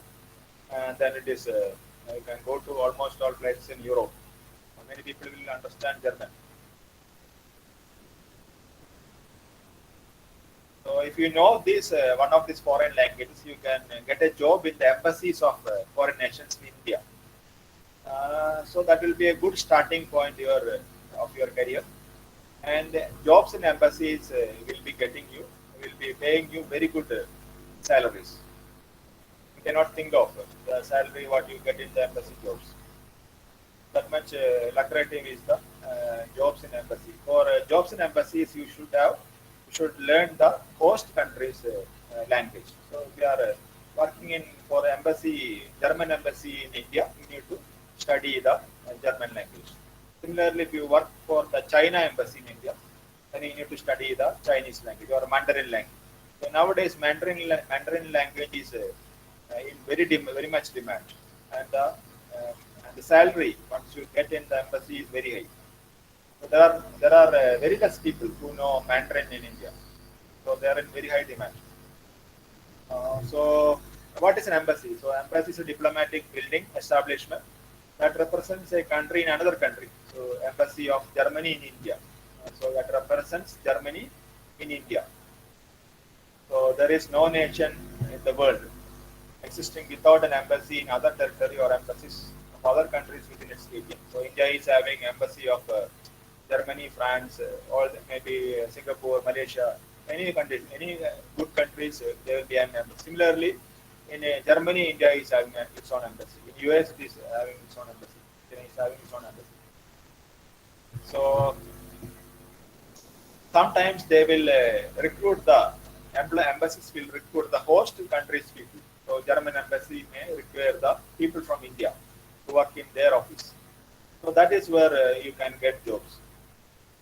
then it is you can go to almost all places in Europe. Many people will understand German. So if you know this one of these foreign languages, you can get a job in the embassies of foreign nations in India. So that will be a good starting point of your career. And jobs in embassies will be paying you very good salaries. You cannot think of the salary what you get in the embassy jobs. That much lucrative is the jobs in embassy. For jobs in embassies, you should learn the host country's language. So if you are working for German embassy in India, you need to study the German language. Similarly, if you work for the China embassy in India, then you need to study the Chinese language or Mandarin language. So nowadays, Mandarin language is in very much demand, and the salary once you get in the embassy is very high. So there are very less people who know Mandarin in India, so they are in very high demand. So what is an embassy? So embassy is a diplomatic building establishment that represents a country in another country. So embassy of Germany in India. So that represents Germany in India. So there is no nation in the world existing without an embassy in other territory or embassies of other countries within its region. So India is having embassy of Germany, France, all maybe Singapore, Malaysia, any countries, any good countries, there will be an embassy. Similarly, in Germany, India is having its own embassy. In US, it is having its own embassy. China is having its own embassy. So sometimes they will recruit the embassies will recruit the host country's people. So German embassy may require the people from India to work in their office. So that is where you can get jobs.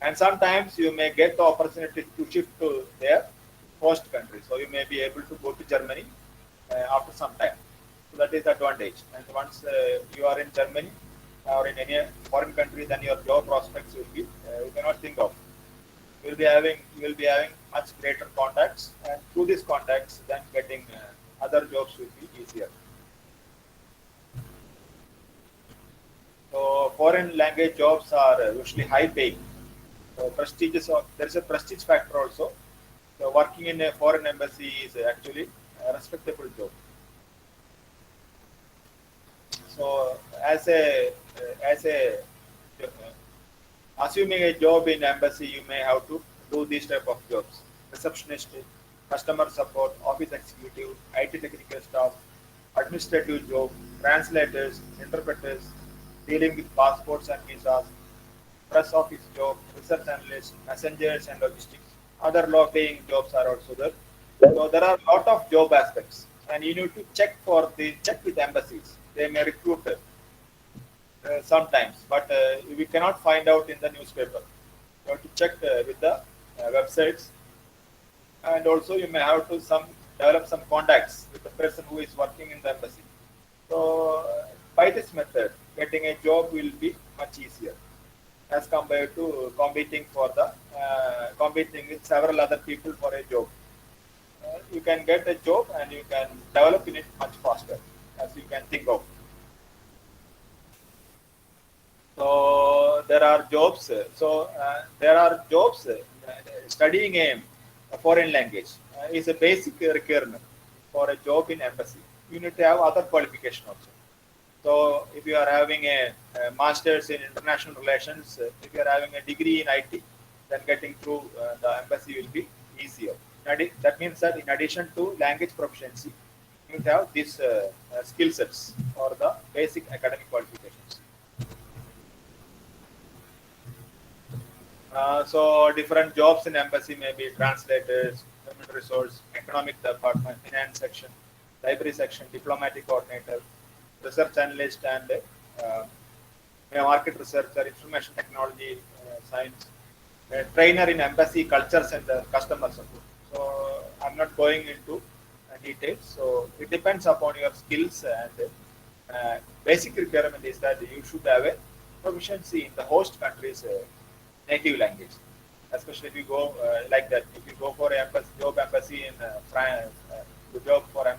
And sometimes you may get the opportunity to shift to their host country. So you may be able to go to Germany after some time. So that is the advantage. And once you are in Germany or in any foreign country, then your job prospects will be you cannot think of. You will be having much greater contacts, and through these contacts, then getting other jobs will be easier. So foreign language jobs are usually high paying. So there is a prestige factor also. So working in a foreign embassy is actually a respectable job. So assuming a job in embassy, you may have to do these type of jobs: receptionist, customer support, office executive, IT technical staff, administrative job, translators, interpreters, dealing with passports and visas, press office job, research analyst, messengers and logistics. Other low-paying jobs are also there. So there are a lot of job aspects, and you need to check with embassies. They may recruit sometimes, but we cannot find out in the newspaper. You have to check with the websites, and also you may have to develop some contacts with the person who is working in the embassy. So by this method, getting a job will be much easier as compared to competing with several other people for a job. You can get a job and you can develop in it much faster as you can think of. So there are jobs. Studying a foreign language is a basic requirement for a job in embassy. You need to have other qualification also. So if you are having a master's in international relations, if you are having a degree in IT, then getting through the embassy will be easier. That means that in addition to language proficiency, you have these skill sets or the basic academic qualifications. So different jobs in embassy may be translators, human resource, economic department, finance section, library section, diplomatic coordinator, research analyst, and market researcher, information technology, science, trainer in embassy culture center, customer support. So I'm not going into details. So it depends upon your skills, and basic requirement is that you should have a proficiency in the host country's native language. Especially if you go like that, if you go for a job embassy in France, job for a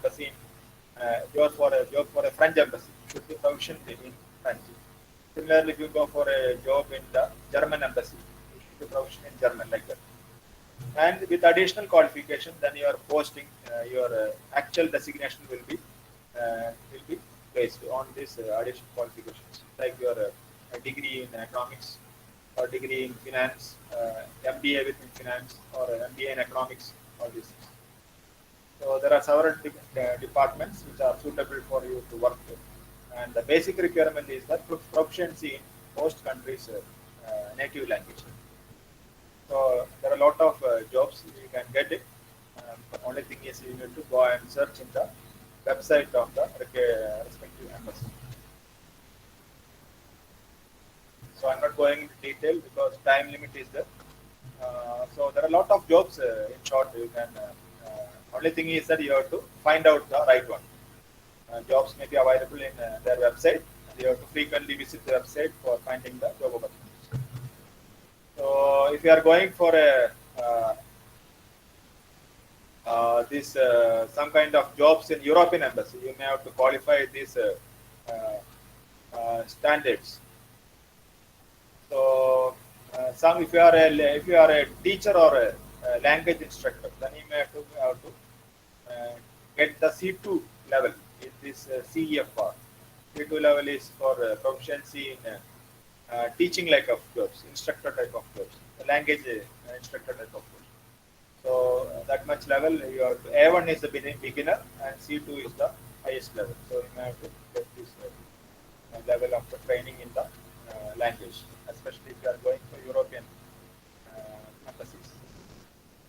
French embassy, you should be proficient in French. Similarly, if you go for a job in the German embassy, you should be proficient in German, like that. And with additional qualification, then your posting, your actual designation will be based on these additional qualifications, like your degree in economics, or degree in finance, MBA within finance, or MBA in economics, all these things. So there are several departments which are suitable for you to work with, and the basic requirement is that proficiency in host country's native language. So there are a lot of jobs you can get it. The only thing is you need to go and search in the website of the respective embassy. So I'm not going into detail because time limit is there. So there are a lot of jobs. In short, you can. Only thing is that you have to find out the right one. jobs may be available in their website. And you have to frequently visit the website for finding the job opportunities. So if you are going for a this some kind of jobs in European embassy, you may have to qualify these standards. So some if you are a teacher or a language instructor, then you may have to get the C2 level in this CEFR. C2 level is for proficiency in teaching like of jobs, instructor type of jobs, language instructor type of jobs. So that much level you have to, A1 is the beginner and C2 is the highest level. So you may have to get this level of the training in the language, especially if you are going for European embassies.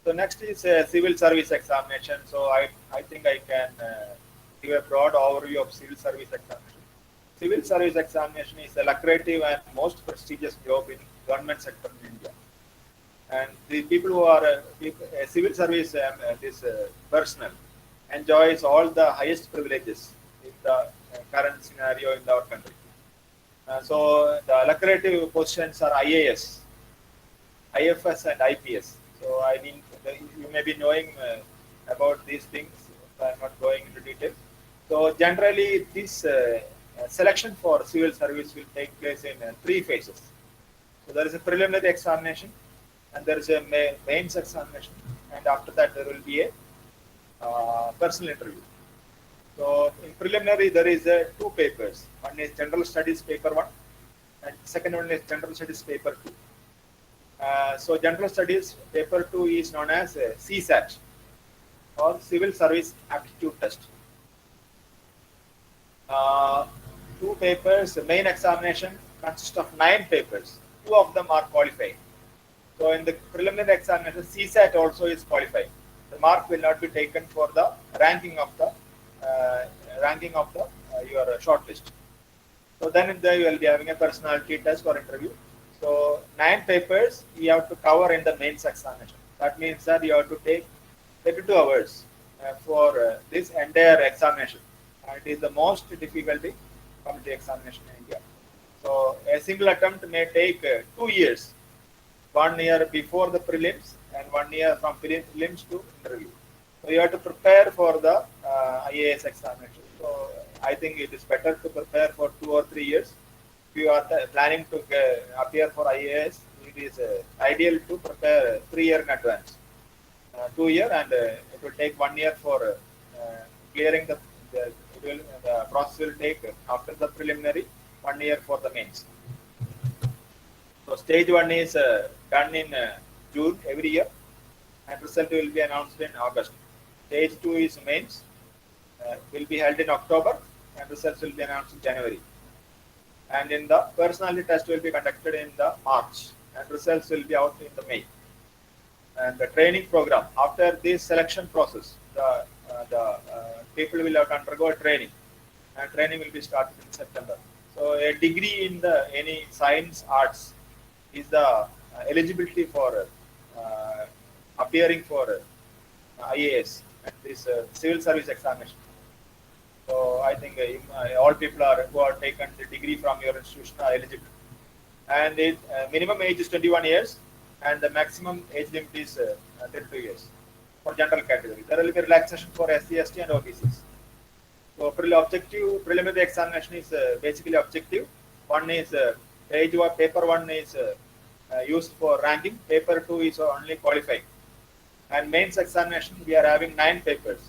So next is civil service examination. So I think I can give a broad overview of civil service examination. Civil service examination is a lucrative and most prestigious job in government sector in India. And the people who are civil service, this personnel enjoys all the highest privileges in the current scenario in our country. So the lucrative positions are IAS, IFS, and IPS. So I mean, you may be knowing about these things. I'm not going into detail. So generally, this selection for civil service will take place in 3 phases. So there is a preliminary examination, and there is a mains examination, and after that there will be a personal interview. So in preliminary there is 2 papers. One is general studies paper 1, and second one is general studies paper 2. So general studies paper 2 is known as CSAT, or Civil Service Aptitude Test. 2 papers. The main examination consists of 9 papers. 2 of them are qualifying. So in the preliminary examination, CSAT also is qualifying. The mark will not be taken for the ranking of the your shortlist. So then you will be having a personality test or interview. So 9 papers you have to cover in the mains examination. That means that you have to take 32 hours for this entire examination. And it is the most difficulty of the examination in India. So a single attempt may take 2 years. 1 year before the prelims and 1 year from prelims to interview. So you have to prepare for the IAS examination. So I think it is better to prepare for 2 or 3 years. If you are planning to appear for IAS, it is ideal to prepare 3 years in advance. 2 years, and it will take 1 year for clearing the process will take after the preliminary 1 year for the mains. So stage 1 is done in June every year, and result will be announced in August. Stage 2 is mains, will be held in October, and results will be announced in January. And in the personality test will be conducted in the March, and results will be out in the May. And the training program, after this selection process, the people will have to undergo a training, and training will be started in September. So a degree in any science arts is the eligibility for appearing for IAS and this civil service examination. So I think all people who are taken the degree from your institution are eligible. And the minimum age is 21 years, and the maximum age limit is 32 years for general category. There will be relaxation for SC, ST, and OBCs. So preliminary examination is basically objective. One is paper 1 is used for ranking. Paper 2 is only qualifying. And mains examination, we are having 9 papers.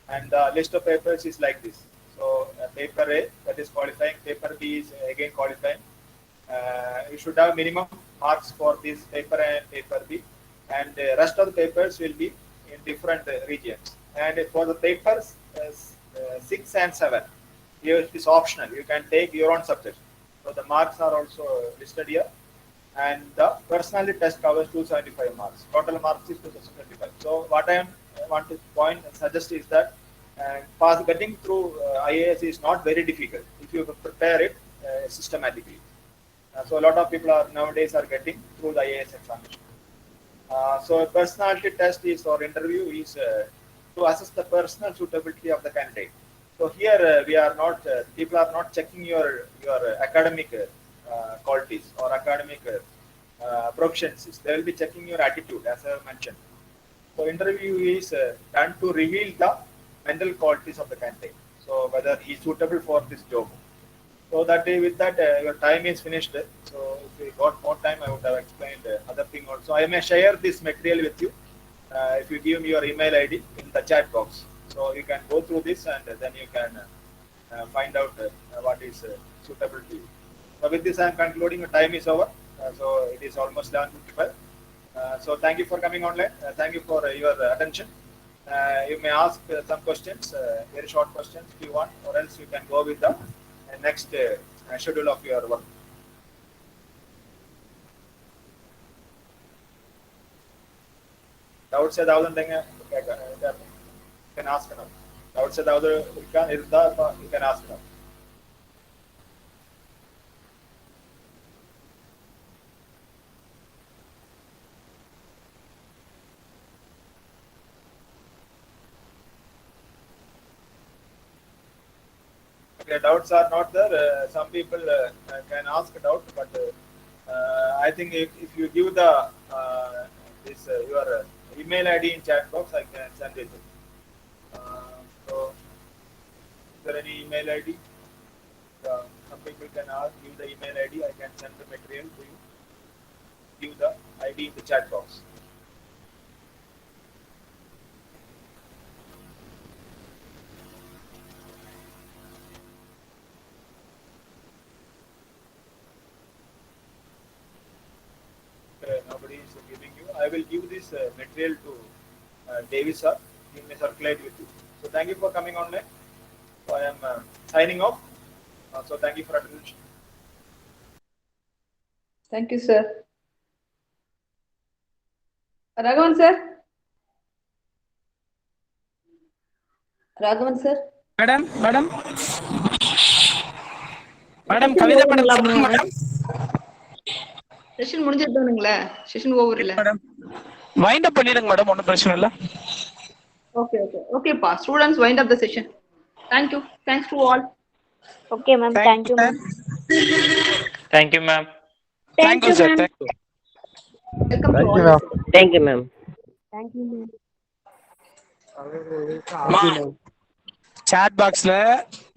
And the list of papers is like this. So paper A, that is qualifying. Paper B is again qualifying. You should have minimum marks for this paper A and paper B. And the rest of the papers will be in different regions. And for the papers 6 and 7, it is optional. You can take your own subject. So the marks are also listed here. And the personality test covers 275 marks. Total marks is 275. So what I want to point and suggest is that getting through IAS is not very difficult if you prepare it systematically. So a lot of people nowadays are getting through the IAS examination. So a personality test is or interview is to assess the personal suitability of the candidate. So here we are not, people are not checking your academic qualities or academic proficiencies. They will be checking your attitude, as I have mentioned. So interview is done to reveal the mental qualities of the candidate. So whether he is suitable for this job. So that day, with that, your time is finished. So if we got more time, I would have explained other thing also. I may share this material with you if you give me your email ID in the chat box. So you can go through this and then you can find out what is suitable to you. So with this, I am concluding. The time is over. So it is almost 11:55. So thank you for coming online. Thank you for your attention. You may ask some questions, very short questions if you want, or else you can go with the next schedule of your work. Doubts you can ask now. Doubts you can ask now. Okay, doubts are not there. Some people can ask a doubt, but I think if you give the this your email ID in chat box, I can send it. So, is there any email ID? Some people can ask, give the email ID. I can send the material to you. Give the ID in the chat box. Nobody is giving you. I will give this material to Davis sir. He may circulate with you. So thank you for coming online. So I am signing off. So thank you for attention. Thank you, sir. Raghavan, sir. Raghavan, sir. Madam, Kavita madam, சொல்லுங்க madam. Session முடிஞ்சிருந்தானுங்களே, session over இல்ல. Madam, wind up பண்ணிடுங்க madam, ஒன்றும் பிரச்சனை இல்லை. Okay, pa. Students, wind up the session. Thank you. Thanks to all. Okay, ma'am. Thank you, ma'am. Thank you, ma'am. Thank you, sir. Thank you. Welcome to Thank all. you, ma'am. Thank you, ma'am. Thank you, ma'am. Ma, chat box la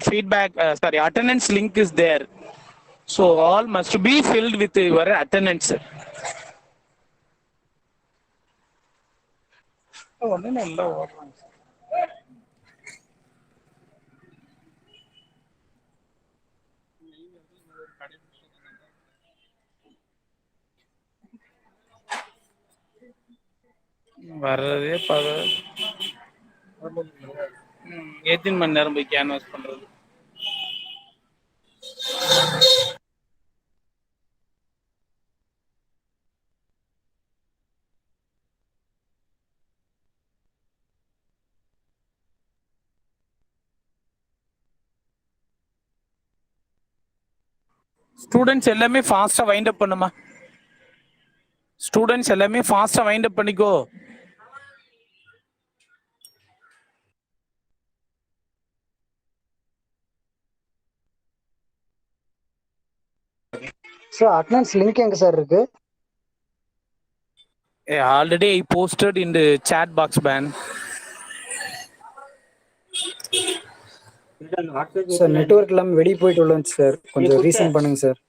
feedback, attendance link is there. So all must be filled with your attendance. ஒன்றும் இல்லை ஓடுறாங்க. வர்றதே 18 மணி நேரம் போய் canvas பண்றது. Students எல்லாமே ஃபாஸ்டா wind up பண்ணுமா. ஸ்டூடெண்ட்ஸ் எல்லாமே ஃபாஸ்டா வைண்ட் அப் பண்ணிக்கோ. சார் அட்டெண்டன்ஸ் லிங்க் எங்க சார் இருக்கு? Already I posted in the chat box, man. Sir network இல்லாம வெளியே போயிட்டு உள்ளேன் சார், கொஞ்சம் ரீசன் பண்ணுங்க sir.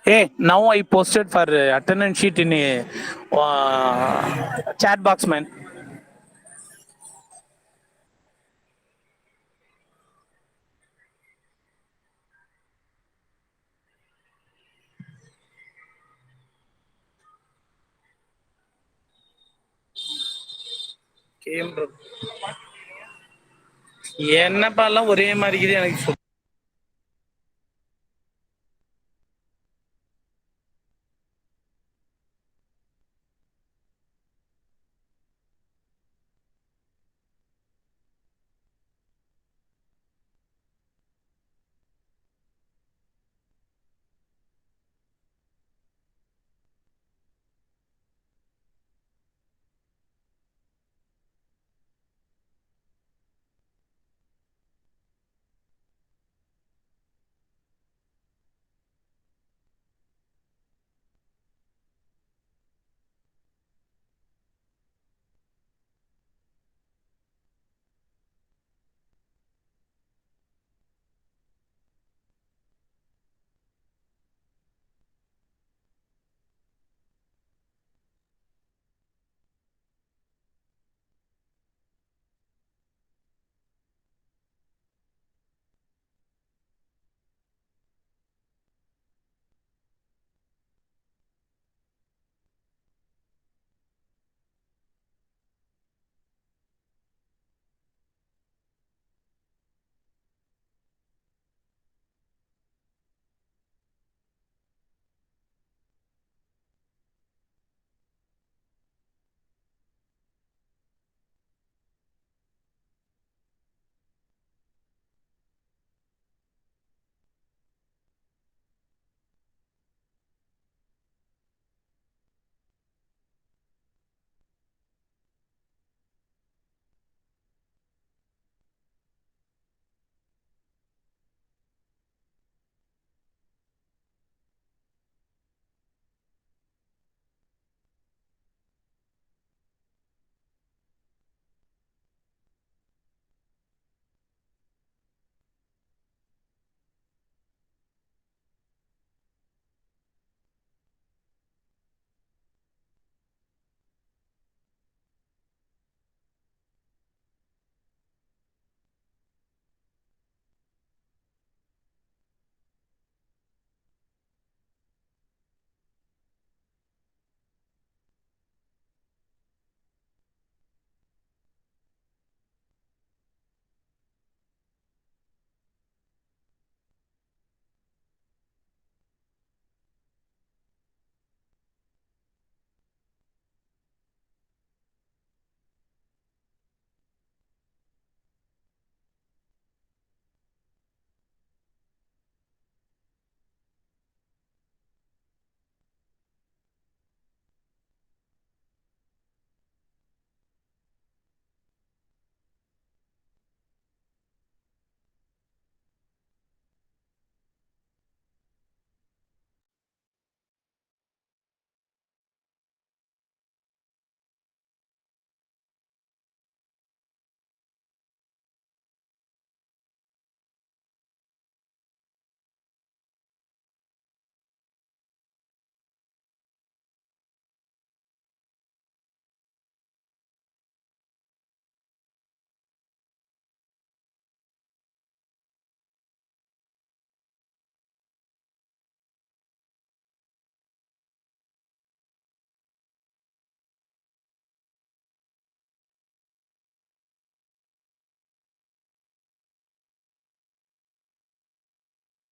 Hey, now I posted for attendance sheet in a chat box, man. என்னப்பா எல்லாம் ஒரே மாதிரி இருக்குது எனக்கு.